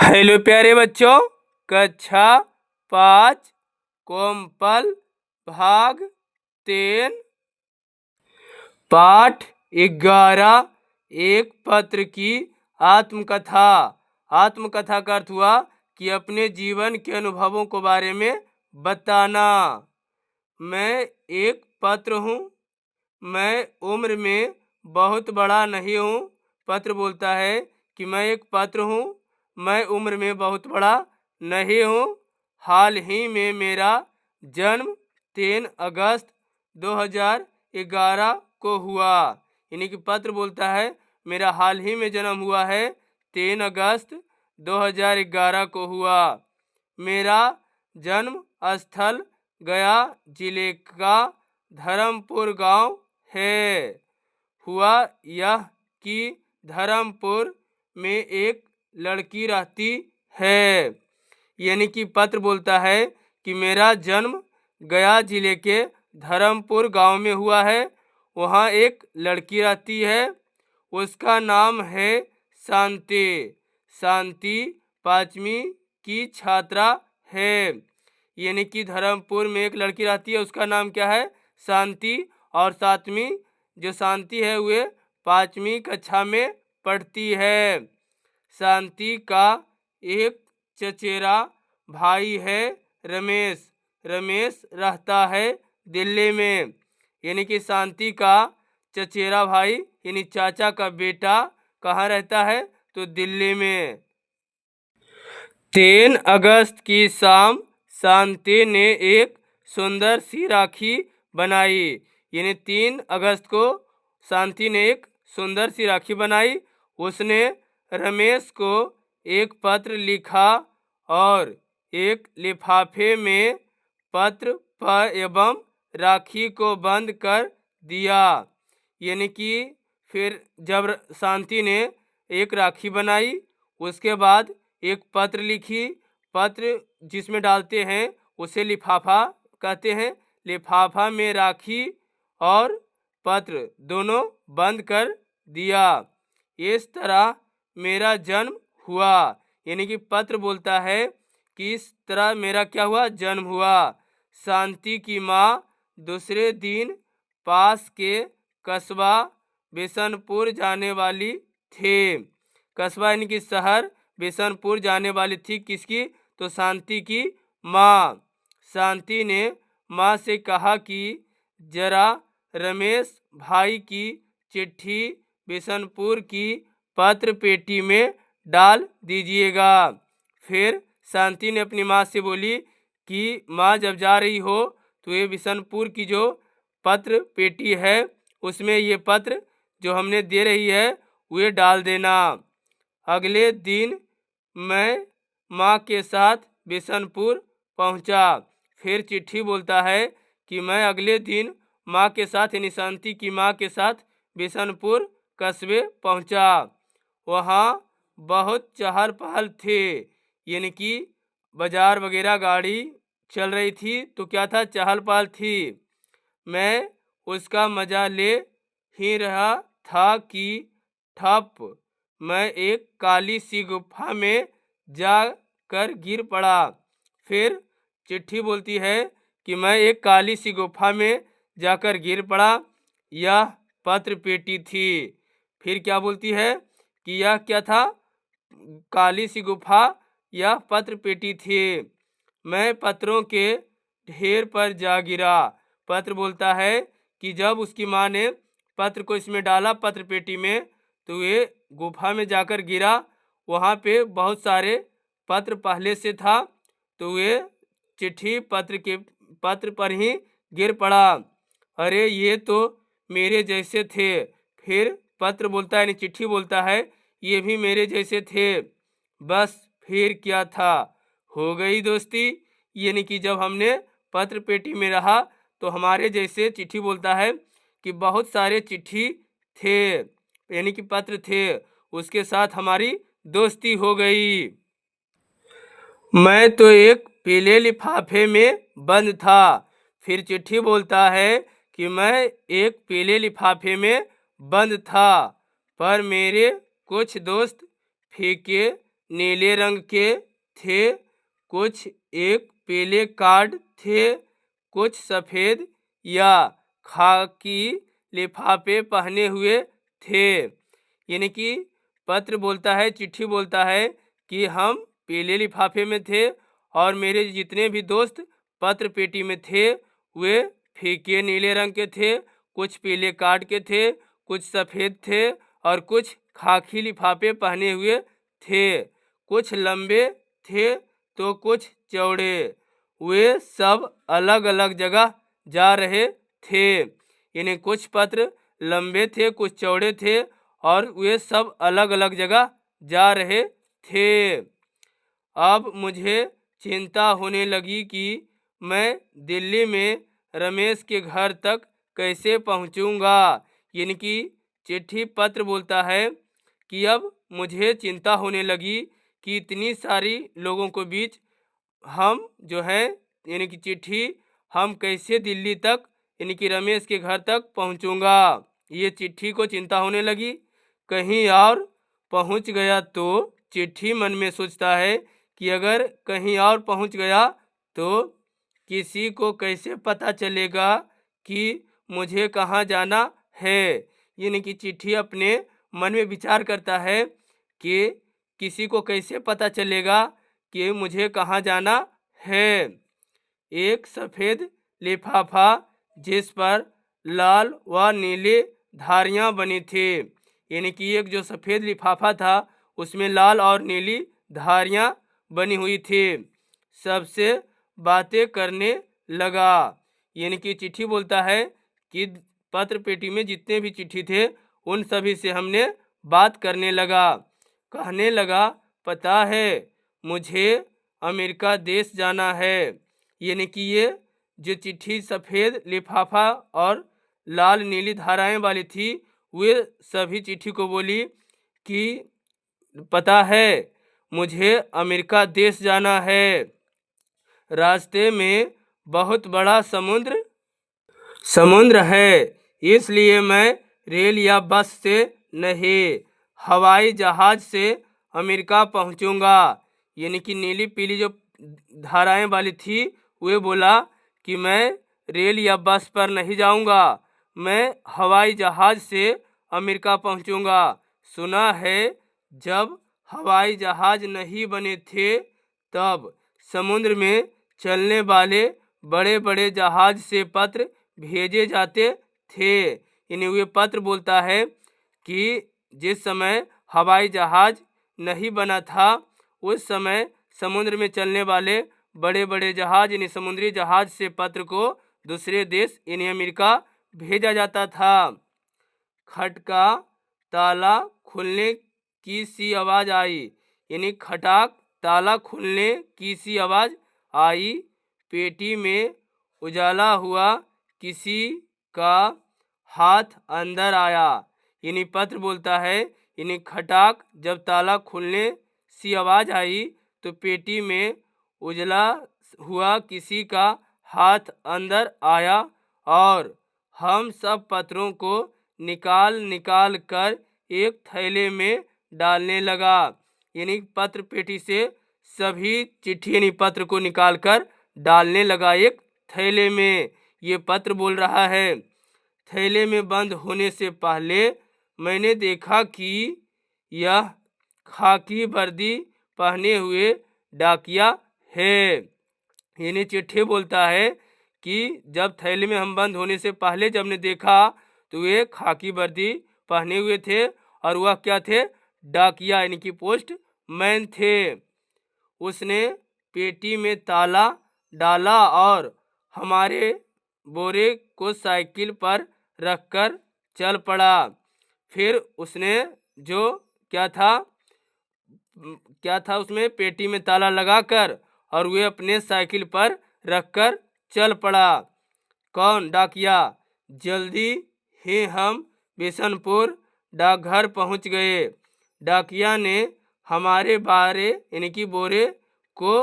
Hello प्यारे बच्चों, कक्षा 5 कोमपल भाग 3 पाठ 11 एक पत्र की आत्मकथा। आत्मकथा का अर्थ हुआ कि अपने जीवन के अनुभवों के बारे में बताना। मैं एक पत्र हूँ। मैं उम्र में बहुत बड़ा नहीं हूँ। पत्र बोलता है कि मैं एक पत्र हूँ, मैं उम्र में बहुत बड़ा नहीं हूँ। हाल ही में मेरा जन्म 3 अगस्त 2011 को हुआ। यानी कि पत्र बोलता है मेरा हाल ही में जन्म हुआ है, 3 अगस्त 2011 को हुआ। मेरा जन्म स्थल गया जिले का धर्मपुर गांव है। हुआ यह कि धर्मपुर में एक लड़की रहती है। यानी कि पत्र बोलता है कि मेरा जन्म गया जिले के धर्मपुर गांव में हुआ है। वहाँ एक लड़की रहती है, उसका नाम है शांति। शांति 5वीं की छात्रा है। यानी कि धर्मपुर में एक लड़की रहती है, उसका नाम क्या है? शांति। और 7वीं जो शांति है वे 5वीं कक्षा में पढ़ती है। शांति का एक चचेरा भाई है रमेश। रमेश रहता है दिल्ली में। यानी कि शांति का चचेरा भाई यानी चाचा का बेटा कहाँ रहता है? तो दिल्ली में। 3 अगस्त की शाम शांति ने एक सुंदर सी राखी बनाई। यानी 3 अगस्त को शांति ने एक सुंदर सी राखी बनाई। उसने रमेश को एक पत्र लिखा और एक लिफाफे में पत्र पर एवं राखी को बंद कर दिया। यानी कि फिर जब शांति ने एक राखी बनाई, उसके बाद एक पत्र लिखी। पत्र जिसमें डालते हैं उसे लिफाफा कहते हैं। लिफाफा में राखी और पत्र दोनों बंद कर दिया। इस तरह मेरा जन्म हुआ। यानी कि पत्र बोलता है कि इस तरह मेरा क्या हुआ? जन्म हुआ। शांति की माँ दूसरे दिन पास के कस्बा बिशनपुर जाने वाली थी। कस्बा यानी कि शहर बिशनपुर जाने वाली थी। किसकी? तो शांति की माँ। शांति ने माँ से कहा कि जरा रमेश भाई की चिट्ठी बिशनपुर की पत्र पेटी में डाल दीजिएगा। फिर शांति ने अपनी माँ से बोली कि माँ जब जा रही हो तो ये बिशनपुर की जो पत्र पेटी है उसमें ये पत्र जो हमने दे रही है वे डाल देना। अगले दिन मैं माँ के साथ बिशनपुर पहुँचा। फिर चिट्ठी बोलता है कि मैं अगले दिन माँ के साथ यानी शांति की माँ के साथ बिशनपुर कस्बे पहुँचा। वहाँ बहुत चहल पहल थे। यानी कि बाजार वगैरह गाड़ी चल रही थी तो क्या था? चहल पहल थी। मैं उसका मज़ा ले ही रहा था कि ठप मैं एक काली सी गुफा में जाकर गिर पड़ा। फिर चिट्ठी बोलती है कि मैं एक काली सी गुफा में जाकर गिर पड़ा। यह पत्र पेटी थी। फिर क्या बोलती है कि यह क्या था? काली सी गुफा, यह पत्र पेटी थी। मैं पत्रों के ढेर पर जा गिरा। पत्र बोलता है कि जब उसकी माँ ने पत्र को इसमें डाला पत्र पेटी में तो ये गुफा में जाकर गिरा। वहाँ पे बहुत सारे पत्र पहले से था तो वे चिट्ठी पत्र पर ही गिर पड़ा। अरे ये तो मेरे जैसे थे। फिर पत्र बोलता है यानी चिट्ठी बोलता है ये भी मेरे जैसे थे। बस फिर क्या था, हो गई दोस्ती। यानी कि जब हमने पत्र पेटी में रहा तो हमारे जैसे, चिट्ठी बोलता है कि बहुत सारे चिट्ठी थे यानी कि पत्र थे, उसके साथ हमारी दोस्ती हो गई। मैं तो एक पीले लिफाफे में बंद था। फिर चिट्ठी बोलता है कि मैं एक पीले लिफाफे में बंद था, पर मेरे कुछ दोस्त फीके नीले रंग के थे, कुछ एक पीले कार्ड थे, कुछ सफ़ेद या खाकी लिफाफे पहने हुए थे। यानी कि पत्र बोलता है, चिट्ठी बोलता है कि हम पीले लिफाफे में थे और मेरे जितने भी दोस्त पत्र पेटी में थे वे फीके नीले रंग के थे, कुछ पीले कार्ड के थे, कुछ सफ़ेद थे और कुछ खाकी लिफाफे पहने हुए थे। कुछ लंबे थे तो कुछ चौड़े। वे सब अलग अलग जगह जा रहे थे। यानी कुछ पत्र लंबे थे, कुछ चौड़े थे और वे सब अलग अलग जगह जा रहे थे। अब मुझे चिंता होने लगी कि मैं दिल्ली में रमेश के घर तक कैसे पहुंचूंगा। यानी कि चिट्ठी पत्र बोलता है कि अब मुझे चिंता होने लगी कि इतनी सारी लोगों के बीच हम जो है यानी कि चिट्ठी हम कैसे दिल्ली तक यानी कि रमेश के घर तक पहुंचूंगा। ये चिट्ठी को चिंता होने लगी। कहीं और पहुंच गया तो चिट्ठी मन में सोचता है कि अगर कहीं और पहुंच गया तो किसी को कैसे पता चलेगा कि मुझे कहाँ जाना है। यानी कि चिट्ठी अपने मन में विचार करता है कि किसी को कैसे पता चलेगा कि मुझे कहाँ जाना है। एक सफ़ेद लिफाफा जिस पर लाल व नीले धारियाँ बनी थी। यानी कि एक जो सफ़ेद लिफाफा था उसमें लाल और नीली धारियाँ बनी हुई थी। सबसे बातें करने लगा। यानी कि चिट्ठी बोलता है कि पत्र पेटी में जितने भी चिट्ठी थे उन सभी से हमने बात करने लगा। कहने लगा, पता है मुझे अमेरिका देश जाना है। यानी कि ये जो चिट्ठी सफ़ेद लिफाफा और लाल नीली धाराएं वाली थी वे सभी चिट्ठी को बोली कि पता है मुझे अमेरिका देश जाना है। रास्ते में बहुत बड़ा समुद्र है, इसलिए मैं रेल या बस से नहीं हवाई जहाज़ से अमेरिका पहुंचूंगा। यानी कि नीली पीली जो धाराएं वाली थी वे बोला कि मैं रेल या बस पर नहीं जाऊंगा, मैं हवाई जहाज़ से अमेरिका पहुंचूंगा। सुना है जब हवाई जहाज़ नहीं बने थे तब समुद्र में चलने वाले बड़े बड़े जहाज़ से पत्र भेजे जाते थे। यानी वे पत्र बोलता है कि जिस समय हवाई जहाज़ नहीं बना था उस समय समुद्र में चलने वाले बड़े बड़े जहाज़ यानी समुद्री जहाज़ से पत्र को दूसरे देश यानी अमेरिका भेजा जाता था। खटका ताला खुलने की सी आवाज़ आई। यानी खटाक ताला खुलने की सी आवाज़ आई। पेटी में उजाला हुआ किसी का हाथ अंदर आया। यानी पत्र बोलता है यानी खटाक जब ताला खुलने सी आवाज़ आई तो पेटी में उजला हुआ किसी का हाथ अंदर आया और हम सब पत्रों को निकाल कर एक थैले में डालने लगा। यानी पत्र पेटी से सभी चिट्ठी यानी पत्र को निकालकर डालने लगा एक थैले में। ये पत्र बोल रहा है, थैले में बंद होने से पहले मैंने देखा कि यह खाकी वर्दी पहने हुए डाकिया है। यानी चिट्ठी बोलता है कि जब थैले में हम बंद होने से पहले जब ने देखा तो वे खाकी वर्दी पहने हुए थे और वह क्या थे, डाकिया यानी कि पोस्ट मैन थे। उसने पेटी में ताला डाला और हमारे बोरे को साइकिल पर रखकर चल पड़ा। फिर उसने जो क्या था उसमें पेटी में ताला लगाकर और वे अपने साइकिल पर रखकर चल पड़ा। कौन? डाकिया। जल्दी ही हम बिशनपुर डाकघर पहुंच गए। डाकिया ने हमारे बारे यानी कि बोरे को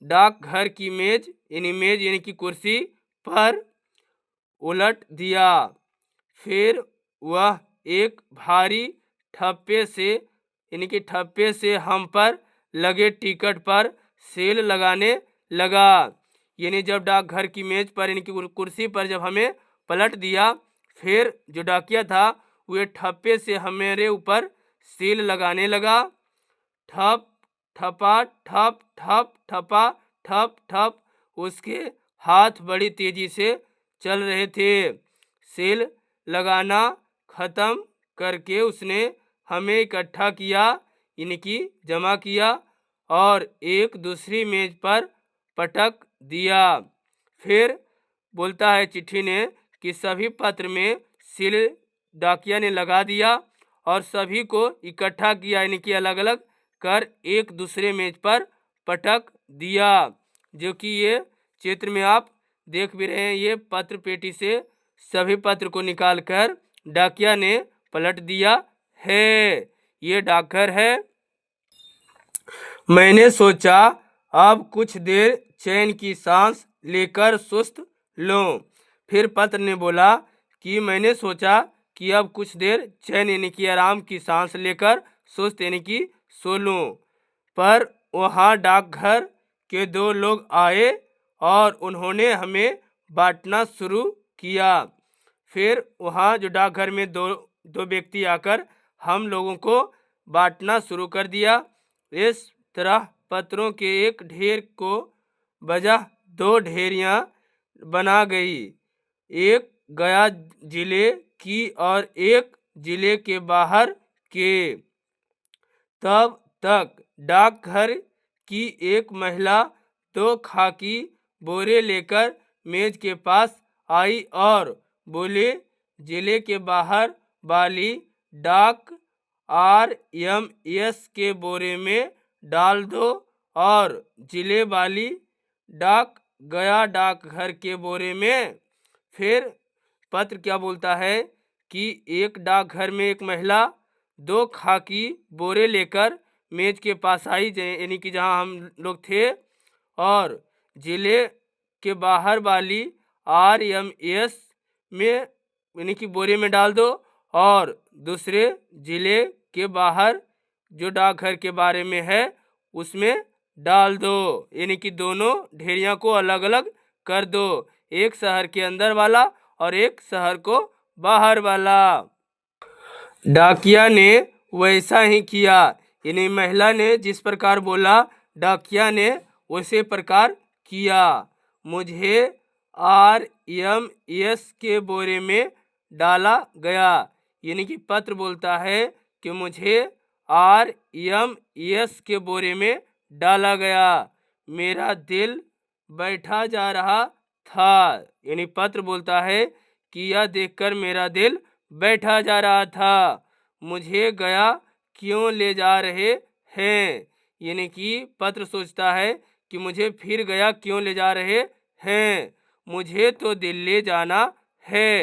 डाकघर की मेज यानी कि कुर्सी पर उलट दिया। फिर वह एक भारी ठप्पे से यानी कि ठप्पे से हम पर लगे टिकट पर सेल लगाने लगा। यानी जब डाकघर की मेज पर यानी कि कुर्सी पर जब हमें पलट दिया, फिर जो डाकिया था वह ठप्पे से हमारे ऊपर सेल लगाने लगा। ठप ठपा ठप ठप ठपा ठप ठप उसके हाथ बड़ी तेजी से चल रहे थे। सेल लगाना खत्म करके उसने हमें इकट्ठा किया, इनकी जमा किया और एक दूसरी मेज पर पटक दिया। फिर बोलता है चिट्ठी ने कि सभी पत्र में सील डाकिया ने लगा दिया और सभी को इकट्ठा किया, इनकी अलग अलग कर एक दूसरे मेज पर पटक दिया। जो कि ये चित्र में आप देख भी रहे हैं, ये पत्र पेटी से सभी पत्र को निकालकर डाकिया ने पलट दिया है। ये डाकघर है। मैंने सोचा अब कुछ देर चैन की सांस लेकर सुस्त लूं। फिर पत्र ने बोला कि मैंने सोचा कि अब कुछ देर चैन यानी कि आराम की सांस लेकर सुस्त यानी कि सो लूं। पर वहाँ डाकघर के दो लोग आए और उन्होंने हमें बांटना शुरू किया। फिर वहाँ जो डाकघर में दो व्यक्ति आकर हम लोगों को बांटना शुरू कर दिया। इस तरह पत्रों के एक ढेर को बजाय दो ढेरियाँ बना गई, एक गया जिले की और एक जिले के बाहर के। तब तक डाकघर की एक महिला दो खाकी बोरे लेकर मेज के पास आई और बोले, जिले के बाहर वाली डाक RMS के बोरे में डाल दो और जिले वाली डाक गया डाकघर के बोरे में। फिर पत्र क्या बोलता है कि एक डाकघर में एक महिला दो खाकी बोरे लेकर मेज के पास आई, यानी कि जहां हम लोग थे, और जिले के बाहर वाली RMS में यानी कि बोरे में डाल दो और दूसरे जिले के बाहर जो डाकघर के बारे में है उसमें डाल दो, यानी कि दोनों ढेरियां को अलग अलग कर दो, एक शहर के अंदर वाला और एक शहर को बाहर वाला। डाकिया ने वैसा ही किया, यानी महिला ने जिस प्रकार बोला डाकिया ने उसी प्रकार किया। मुझे RMS के बोरे में डाला गया, यानी कि पत्र बोलता है कि मुझे RMS के बोरे में डाला गया। मेरा दिल बैठा जा रहा था, यानी पत्र बोलता है कि यह देखकर मेरा दिल बैठा जा रहा था। मुझे गया क्यों ले जा रहे हैं, यानी कि पत्र सोचता है कि मुझे फिर गया क्यों ले जा रहे हैं, मुझे तो दिल्ली जाना है।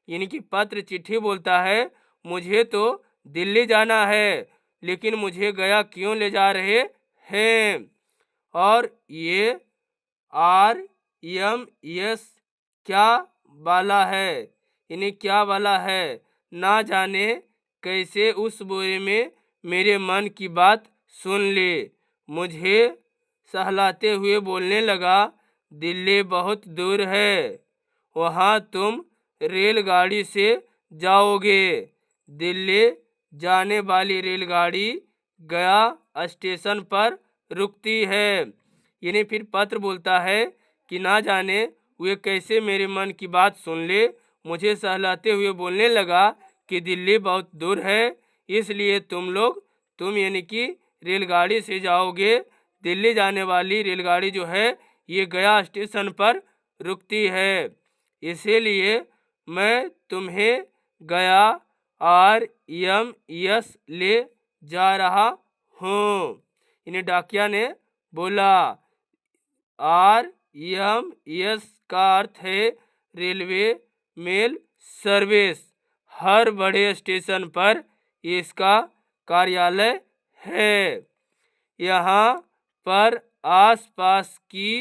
यानी कि पत्र चिट्ठी बोलता है मुझे तो दिल्ली जाना है, लेकिन मुझे गया क्यों ले जा रहे हैं। और ये RMS क्या वाला है, यानी क्या वाला है, ना जाने कैसे उस बोरे में मेरे मन की बात सुन ले। मुझे सहलाते हुए बोलने लगा, दिल्ली बहुत दूर है, वहाँ तुम रेलगाड़ी से जाओगे। दिल्ली जाने वाली रेलगाड़ी गया स्टेशन पर रुकती है। यानी फिर पत्र बोलता है कि ना जाने वे कैसे मेरे मन की बात सुन ले। मुझे सहलाते हुए बोलने लगा कि दिल्ली बहुत दूर है, इसलिए तुम यानी कि रेलगाड़ी से जाओगे। दिल्ली जाने वाली रेलगाड़ी जो है ये गया स्टेशन पर रुकती है, इसीलिए मैं तुम्हें गया RMS ले जा रहा हूँ। इन्हें डाकिया ने बोला। RMS का अर्थ है रेलवे मेल सर्विस। हर बड़े स्टेशन पर इसका कार्यालय है। यहाँ पर आसपास की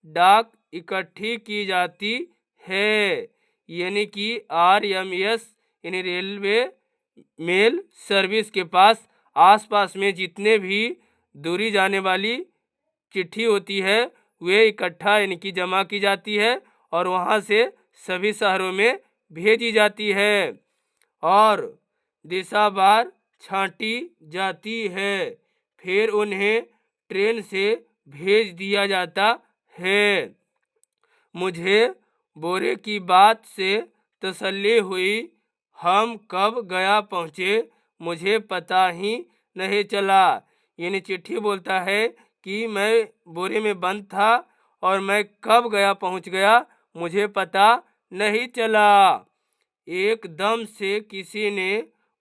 डाक इकट्ठी की जाती है, यानी कि RMS यानी रेलवे मेल सर्विस के पास आसपास में जितने भी दूरी जाने वाली चिट्ठी होती है वे इकट्ठा यानी कि जमा की जाती है और वहाँ से सभी शहरों में भेजी जाती है और दिशावार छांटी जाती है। फिर उन्हें ट्रेन से भेज दिया जाता है। मुझे बोरे की बात से तसल्ली हुई। हम कब गया पहुँचे मुझे पता ही नहीं चला। यानी चिट्ठी बोलता है कि मैं बोरे में बंद था और मैं कब गया पहुँच गया मुझे पता नहीं चला। एकदम से किसी ने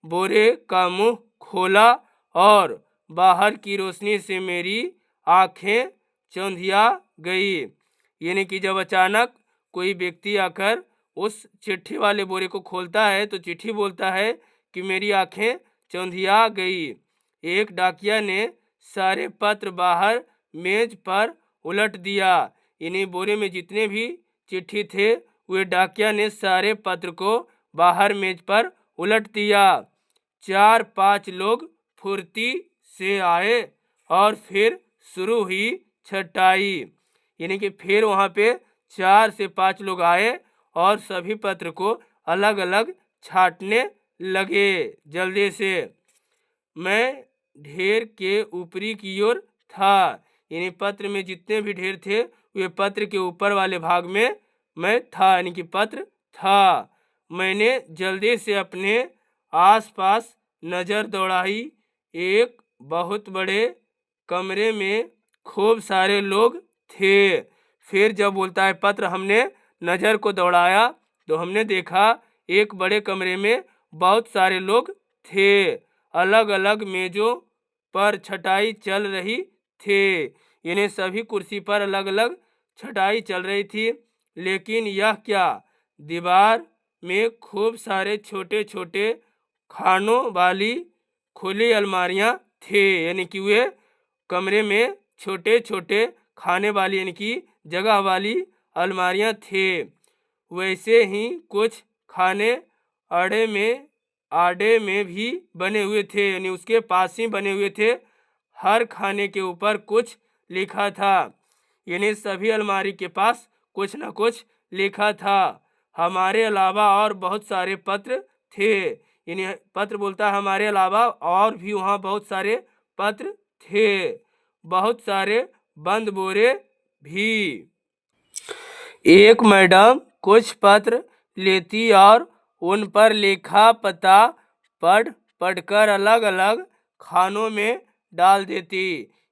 बोरे का मुंह खोला और बाहर की रोशनी से मेरी आंखें चौंधिया गई। यानी कि जब अचानक कोई व्यक्ति आकर उस चिट्ठी वाले बोरे को खोलता है तो चिट्ठी बोलता है कि मेरी आंखें चौंधिया गई। एक डाकिया ने सारे पत्र बाहर मेज पर उलट दिया। यानी बोरे में जितने भी चिट्ठी थे वे डाकिया ने सारे पत्र को बाहर मेज पर उलट दिया। 4-5 लोग फुर्ती से आए और फिर शुरू हुई छटाई। यानी कि फिर वहाँ पे 4 से 5 लोग आए और सभी पत्र को अलग अलग छांटने लगे जल्दी से। मैं ढेर के ऊपरी की ओर था। यानी पत्र में जितने भी ढेर थे वे पत्र के ऊपर वाले भाग में मैं था, यानी कि पत्र था। मैंने जल्दी से अपने आसपास नज़र दौड़ाई। एक बहुत बड़े कमरे में खूब सारे लोग थे। फिर जब बोलता है पत्र हमने नज़र को दौड़ाया तो हमने देखा एक बड़े कमरे में बहुत सारे लोग थे। अलग अलग मेज़ों पर छटाई चल रही थी। इन्हें सभी कुर्सी पर अलग अलग छटाई चल रही थी। लेकिन यह क्या, दीवार में खूब सारे छोटे छोटे खानों वाली खुली अलमारियां थे। यानी कि वे कमरे में छोटे छोटे खाने वाली यानी कि जगह वाली अलमारियां थे। वैसे ही कुछ खाने आड़े में भी बने हुए थे, यानी उसके पास ही बने हुए थे। हर खाने के ऊपर कुछ लिखा था। यानी सभी अलमारी के पास कुछ न कुछ लिखा था। हमारे अलावा और बहुत सारे पत्र थे। यानी पत्र बोलता है हमारे अलावा और भी वहाँ बहुत सारे पत्र थे। बहुत सारे बंद बोरे भी। एक मैडम कुछ पत्र लेती और उन पर लिखा पता पढ़कर अलग अलग खानों में डाल देती।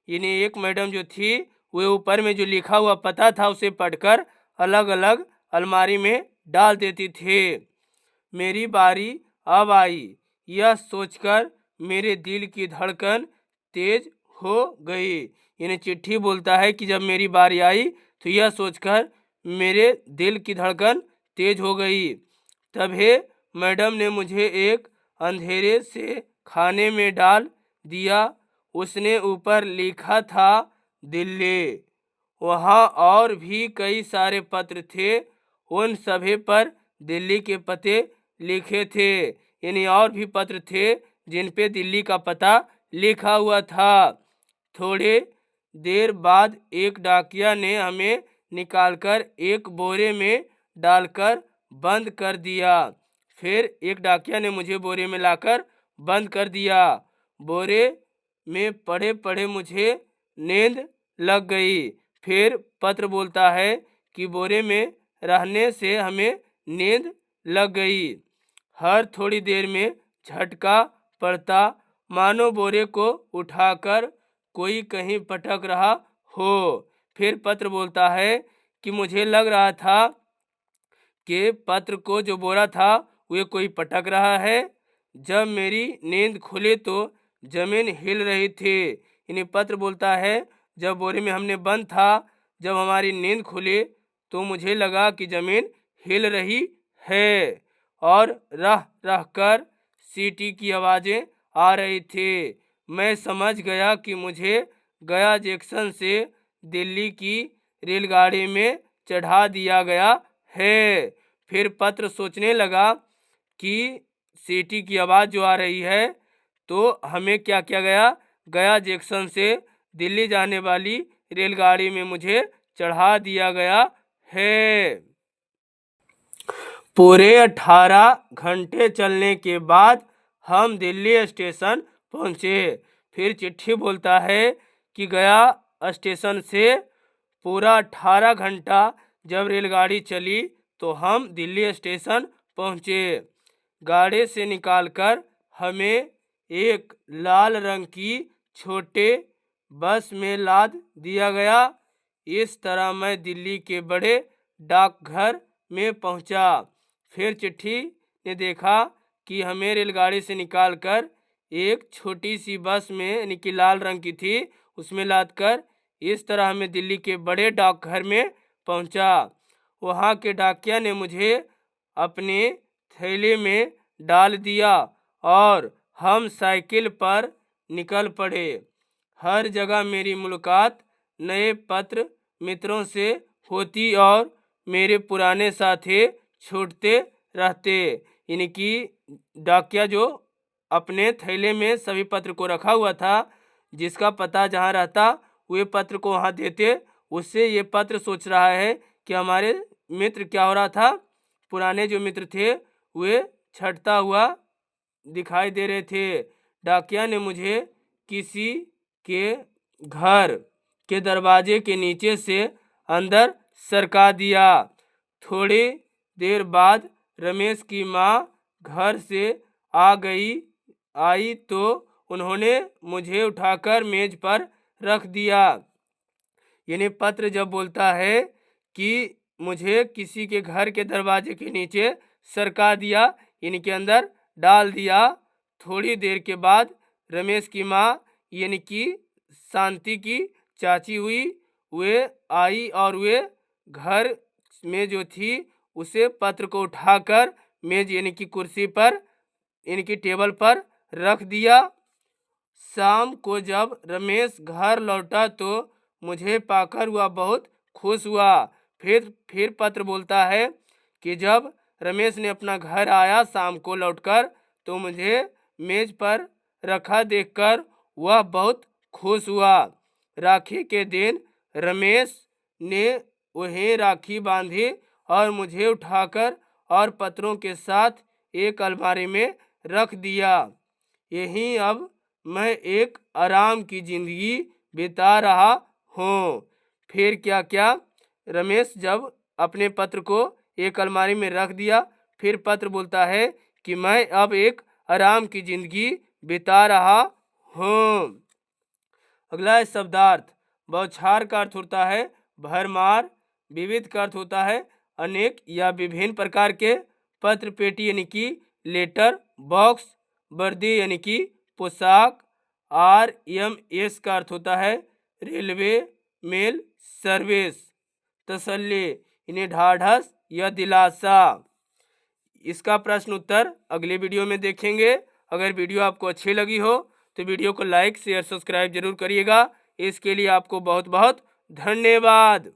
यानी एक मैडम जो थी वे ऊपर में जो लिखा हुआ पता था उसे पढ़कर अलग अलग अलमारी में डाल देती थी। मेरी बारी अब आई। यह सोचकर मेरे दिल की धड़कन तेज हो गई। यानी चिट्ठी बोलता है कि जब मेरी बारी आई तो यह सोचकर मेरे दिल की धड़कन तेज हो गई। तभी मैडम ने मुझे एक अंधेरे से खाने में डाल दिया। उसने ऊपर लिखा था दिल्ली। वहाँ और भी कई सारे पत्र थे। उन सभी पर दिल्ली के पते लिखे थे। यानी और भी पत्र थे जिन पे दिल्ली का पता लिखा हुआ था। थोड़े देर बाद एक डाकिया ने हमें निकालकर एक बोरे में डालकर बंद कर दिया। फिर एक डाकिया ने मुझे बोरे में लाकर बंद कर दिया। बोरे में पड़े पड़े मुझे नींद लग गई। फिर पत्र बोलता है कि बोरे में रहने से हमें नींद लग गई। हर थोड़ी देर में झटका पड़ता, मानो बोरे को उठाकर कोई कहीं पटक रहा हो। फिर पत्र बोलता है कि मुझे लग रहा था कि पत्र को जो बोरा था वे कोई पटक रहा है। जब मेरी नींद खुली तो जमीन हिल रही थी। यानी पत्र बोलता है जब बोरे में हमने बंद था, जब हमारी नींद खुली तो मुझे लगा कि जमीन हिल रही है और रह रह कर सीटी की आवाज़ें आ रही थी। मैं समझ गया कि मुझे गया जंक्शन से दिल्ली की रेलगाड़ी में चढ़ा दिया गया है। फिर पत्र सोचने लगा कि सीटी की आवाज़ जो आ रही है तो हमें क्या किया गया, गया जंक्शन से दिल्ली जाने वाली रेलगाड़ी में मुझे चढ़ा दिया गया है। पूरे 18 घंटे चलने के बाद हम दिल्ली स्टेशन पहुँचे। फिर चिट्ठी बोलता है कि गया स्टेशन से पूरा 18 घंटा जब रेलगाड़ी चली तो हम दिल्ली स्टेशन पहुँचे। गाड़ी से निकालकर हमें एक लाल रंग की छोटे बस में लाद दिया गया। इस तरह मैं दिल्ली के बड़े डाकघर में पहुंचा। फिर चिट्ठी ने देखा कि हमें रेलगाड़ी से निकालकर एक छोटी सी बस में यानी कि लाल रंग की थी उसमें लादकर इस तरह हमें दिल्ली के बड़े डाकघर में पहुंचा। वहां के डाकिया ने मुझे अपने थैले में डाल दिया और हम साइकिल पर निकल पड़े। हर जगह मेरी मुलाकात नए पत्र मित्रों से होती और मेरे पुराने साथी छूटते रहते। यानी कि डाकिया जो अपने थैले में सभी पत्र को रखा हुआ था, जिसका पता जहाँ रहता वे पत्र को वहाँ देते। उससे ये पत्र सोच रहा है कि हमारे मित्र क्या हो रहा था, पुराने जो मित्र थे वे छटता हुआ दिखाई दे रहे थे। डाकिया ने मुझे किसी के घर के दरवाजे के नीचे से अंदर सरका दिया। थोड़ी देर बाद रमेश की माँ घर से आई तो उन्होंने मुझे उठाकर मेज पर रख दिया। यानी पत्र जब बोलता है कि मुझे किसी के घर के दरवाजे के नीचे सरका दिया यानी कि अंदर डाल दिया। थोड़ी देर के बाद रमेश की माँ यानी कि शांति की चाची हुई, वे आई और वे घर में जो थी उसे पत्र को उठाकर मेज यानी कि कुर्सी पर यानी कि टेबल पर रख दिया। शाम को जब रमेश घर लौटा तो मुझे पाकर वह बहुत खुश हुआ। फिर पत्र बोलता है कि जब रमेश ने अपना घर आया शाम को लौटकर तो मुझे मेज पर रखा देखकर वह बहुत खुश हुआ। राखी के दिन रमेश ने वहीं राखी बांधी और मुझे उठाकर और पत्रों के साथ एक अलमारी में रख दिया। यहीं अब मैं एक आराम की जिंदगी बिता रहा हूँ। फिर क्या क्या रमेश जब अपने पत्र को एक अलमारी में रख दिया, फिर पत्र बोलता है कि मैं अब एक आराम की जिंदगी बिता रहा हूँ। अगला है शब्दार्थ। बौछार का अर्थ होता है भरमार। विविध का अर्थ होता है अनेक या विभिन्न प्रकार के। पत्र पेटी यानी कि लेटर बॉक्स। वर्दी यानी कि पोशाक। RMS का अर्थ होता है रेलवे मेल सर्विस। तसल्ली यानी ढाढ़स या दिलासा। इसका प्रश्न उत्तर अगले वीडियो में देखेंगे। अगर वीडियो आपको अच्छी लगी हो तो वीडियो को लाइक शेयर सब्सक्राइब जरूर करिएगा। इसके लिए आपको बहुत बहुत धन्यवाद।